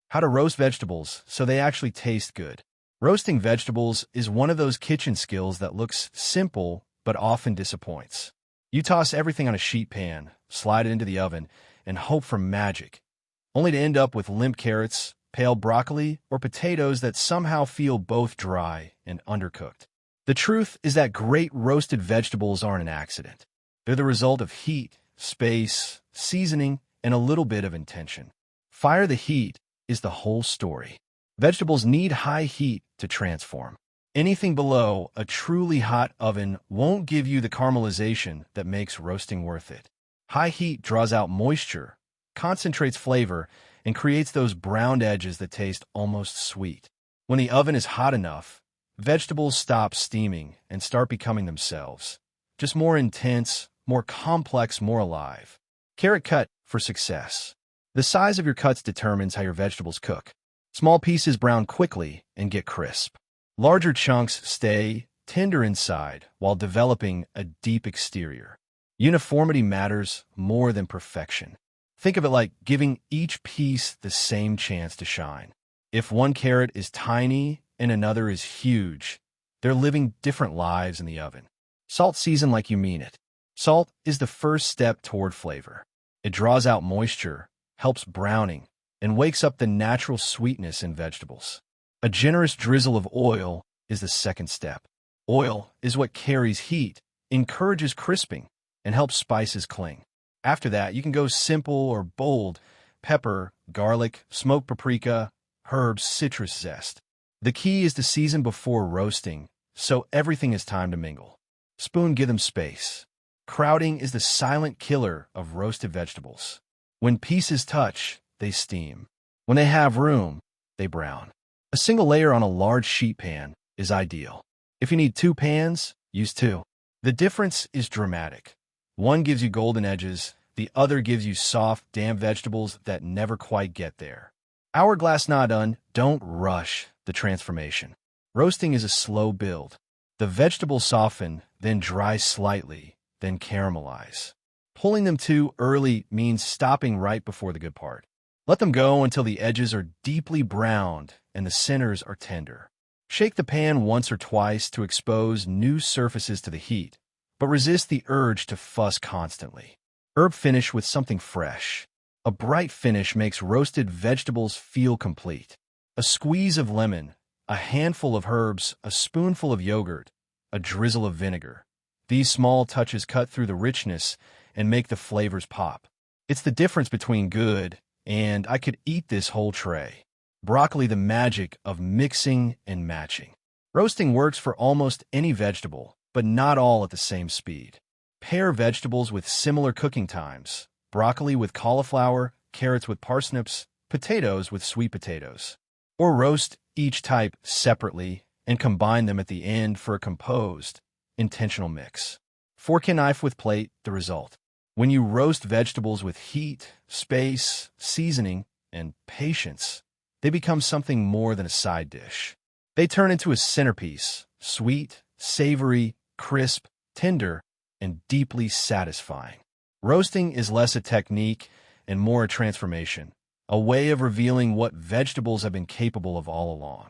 How to roast vegetables so they actually taste good. Roasting vegetables is one of those kitchen skills that looks simple but often disappoints. You toss everything on a sheet pan, slide it into the oven, and hope for magic, only to end up with limp carrots, pale broccoli, or potatoes that somehow feel both dry and undercooked. The truth is that great roasted vegetables aren't an accident. They're the result of heat, space, seasoning, and a little bit of intention. Fire the heat is the whole story. Vegetables need high heat to transform. Anything below a truly hot oven won't give you the caramelization that makes roasting worth it. High heat draws out moisture, concentrates flavor, and creates those browned edges that taste almost sweet. When the oven is hot enough, vegetables stop steaming and start becoming themselves. Just more intense, more complex, more alive. Carrot cut for success. The size of your cuts determines how your vegetables cook. Small pieces brown quickly and get crisp. Larger chunks stay tender inside while developing a deep exterior. Uniformity matters more than perfection. Think of it like giving each piece the same chance to shine. If one carrot is tiny and another is huge, they're living different lives in the oven. Salt season like you mean it. Salt is the first step toward flavor. It draws out moisture, helps browning, and wakes up the natural sweetness in vegetables. A generous drizzle of oil is the second step. Oil is what carries heat, encourages crisping, and helps spices cling. After that, you can go simple or bold: pepper, garlic, smoked paprika, herbs, citrus zest. The key is to season before roasting, so everything has time to mingle. Spoon, give them space. Crowding is the silent killer of roasted vegetables. When pieces touch, they steam. When they have room, they brown. A single layer on a large sheet pan is ideal. If you need 2 pans, use 2. The difference is dramatic. One gives you golden edges, the other gives you soft, damp vegetables that never quite get there. Hourglass not done, don't rush the transformation. Roasting is a slow build. The vegetables soften, then dry slightly, then caramelize. Pulling them too early means stopping right before the good part. Let them go until the edges are deeply browned and the centers are tender. Shake the pan once or twice to expose new surfaces to the heat, but resist the urge to fuss constantly. Herb finish with something fresh. A bright finish makes roasted vegetables feel complete. A squeeze of lemon, a handful of herbs, a spoonful of yogurt, a drizzle of vinegar. These small touches cut through the richness and make the flavors pop. It's the difference between good and I could eat this whole tray. Broccoli, the magic of mixing and matching. Roasting works for almost any vegetable, but not all at the same speed. Pair vegetables with similar cooking times. Broccoli with cauliflower, carrots with parsnips, potatoes with sweet potatoes. Or roast each type separately and combine them at the end for a composed, intentional mix. Fork and knife with plate, the result. When you roast vegetables with heat, space, seasoning, and patience, they become something more than a side dish. They turn into a centerpiece, sweet, savory, crisp, tender, and deeply satisfying. Roasting is less a technique and more a transformation, a way of revealing what vegetables have been capable of all along.